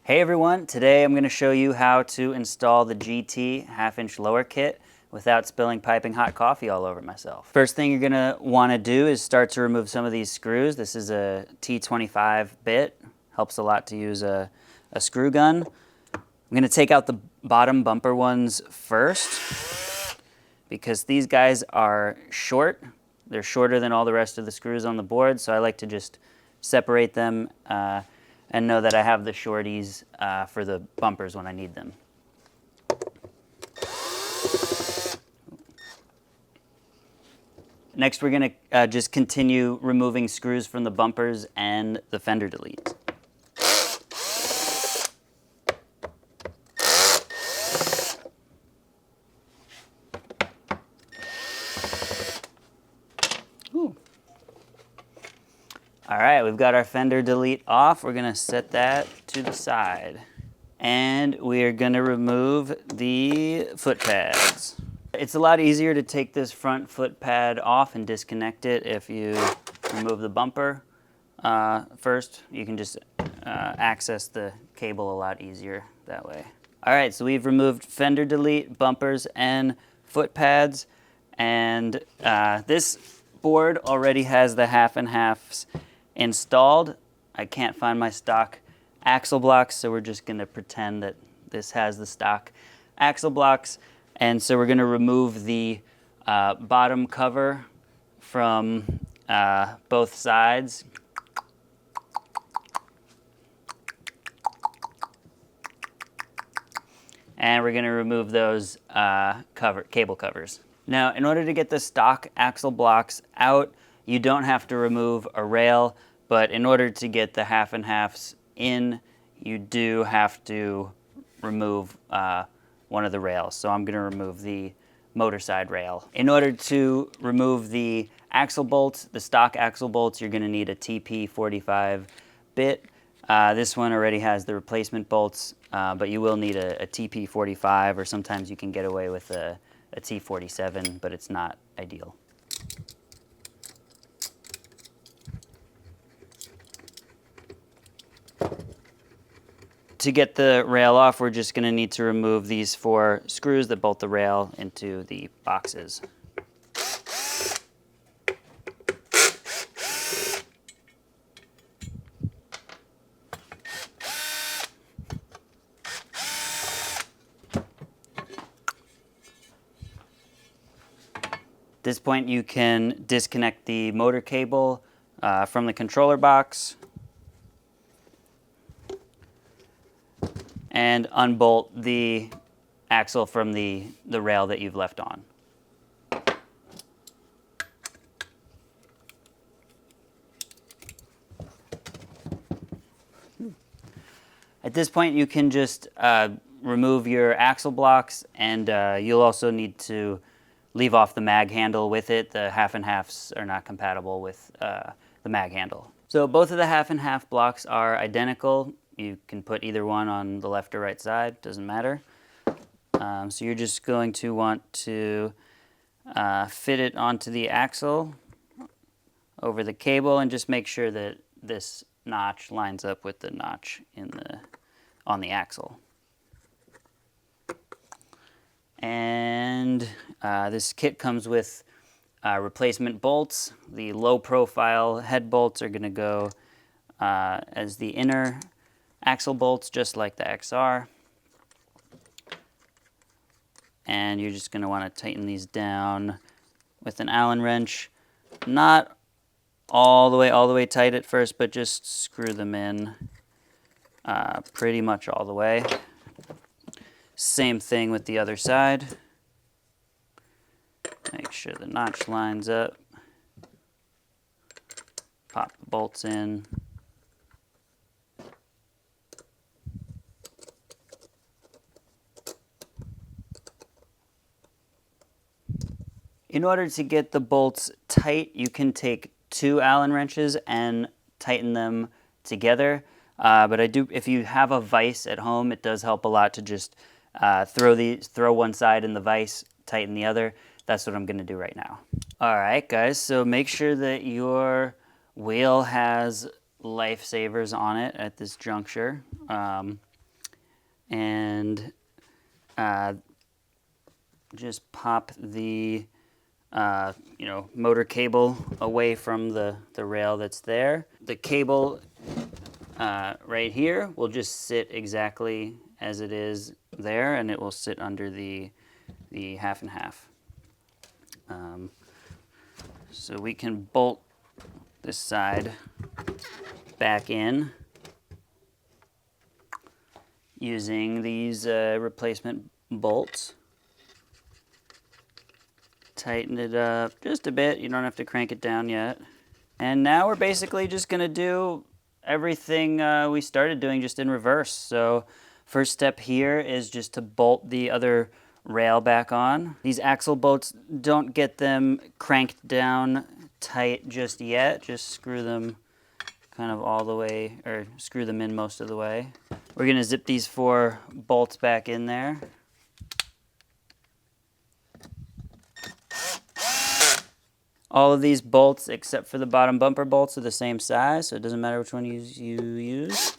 Hey everyone, today I'm going to show you how to install the GT half-inch lower kit without spilling piping hot coffee all over myself. First thing you're going to want to do is start to remove some of these screws. This is a T25 bit. Helps a lot to use a screw gun. I'm going to take out the bottom bumper ones first because these guys are short. They're shorter than all the rest of the screws on the board, so I like to just separate them and know that I have the shorties for the bumpers when I need them. Next, we're going to just continue removing screws from the bumpers and the fender delete. Ooh. All right, we've got our fender delete off. We're going to set that to the side. And we are going to remove the foot pads. It's a lot easier to take this front foot pad off and disconnect it if you remove the bumper first. You can just access the cable a lot easier that way. All right, so we've removed fender delete, bumpers, and foot pads. And this board already has the half and halves installed. I can't find my stock axle blocks, so we're just going to pretend that this has the stock axle blocks. And so we're going to remove the bottom cover from both sides. And we're going to remove those cable covers. Now, in order to get the stock axle blocks out, you don't have to remove a rail, but in order to get the half and halves in, you do have to remove one of the rails. So I'm going to remove the motor side rail. In order to remove the axle bolts, the stock axle bolts, you're going to need a TP45 bit. This one already has the replacement bolts, but you will need a TP45, or sometimes you can get away with a T47, but it's not ideal. To get the rail off, we're just going to need to remove these 4 screws that bolt the rail into the boxes. At this point, you can disconnect the motor cable from the controller box and unbolt the axle from the rail that you've left on. At this point, you can just remove your axle blocks, and you'll also need to leave off the mag handle with it. The half and halves are not compatible with the mag handle. So both of the half and half blocks are identical. You can put either one on the left or right side, doesn't matter. So you're just going to want to fit it onto the axle over the cable, and just make sure that this notch lines up with the notch on the axle. And this kit comes with replacement bolts. The low profile head bolts are going to go as the inner axle bolts, just like the XR. And you're just going to want to tighten these down with an Allen wrench. Not all the way tight at first, but just screw them in pretty much all the way. Same thing with the other side. Make sure the notch lines up. Pop the bolts in. In order to get the bolts tight, you can take 2 Allen wrenches and tighten them together. But if you have a vise at home, it does help a lot to just throw one side in the vise, tighten the other. That's what I'm going to do right now. All right, guys, so make sure that your wheel has lifesavers on it at this juncture. and just pop the motor cable away from the rail that's there. The cable right here will just sit exactly as it is there, and it will sit under the half and half. So we can bolt this side back in using these replacement bolts. Tighten it up just a bit. You don't have to crank it down yet. And now we're basically just going to do everything we started doing, just in reverse. So first step here is just to bolt the other rail back on. These axle bolts, don't get them cranked down tight just yet. Just screw them kind of all the way, or screw them in most of the way. We're going to zip these 4 bolts back in there. All of these bolts, except for the bottom bumper bolts, are the same size, so it doesn't matter which one you use.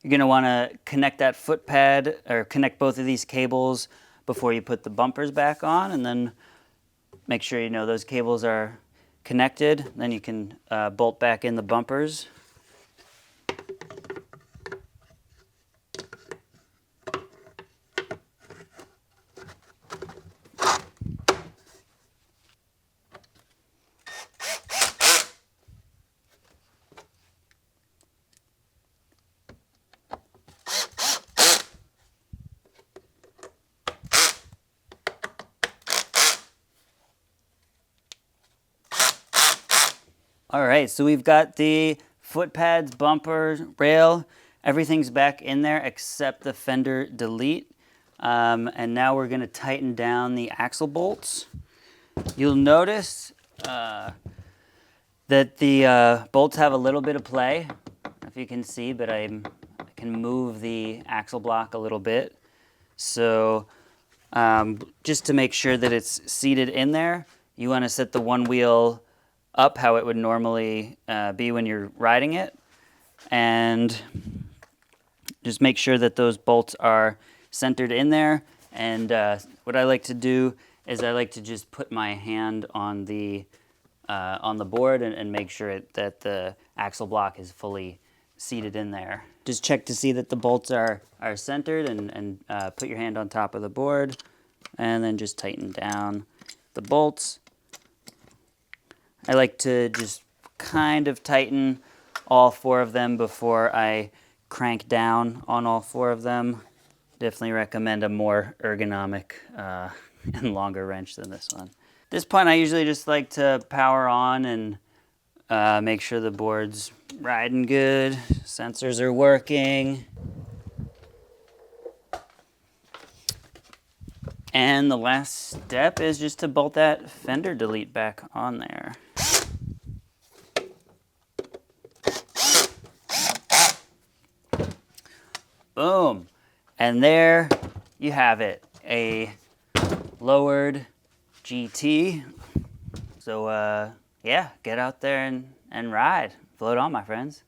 You're going to want to connect that foot pad, or connect both of these cables before you put the bumpers back on, and then make sure you know those cables are connected. Then you can bolt back in the bumpers. All right, so we've got the foot pads, bumper, rail, everything's back in there except the fender delete. And now we're going to tighten down the axle bolts. You'll notice that the bolts have a little bit of play, if you can see, but I can move the axle block a little bit. So just to make sure that it's seated in there, you want to set the one wheel up how it would normally be when you're riding it, and just make sure that those bolts are centered in there. And what I like to do is I like to just put my hand on the board and make sure that the axle block is fully seated in there. Just check to see that the bolts are centered, and put your hand on top of the board, and then just tighten down the bolts. I like to just kind of tighten all 4 of them before I crank down on all 4 of them. Definitely recommend a more ergonomic and longer wrench than this one. At this point, I usually just like to power on and make sure the board's riding good, sensors are working. And the last step is just to bolt that fender delete back on there. Boom. And there you have it, a lowered GT. So yeah, get out there and ride. Float on, my friends.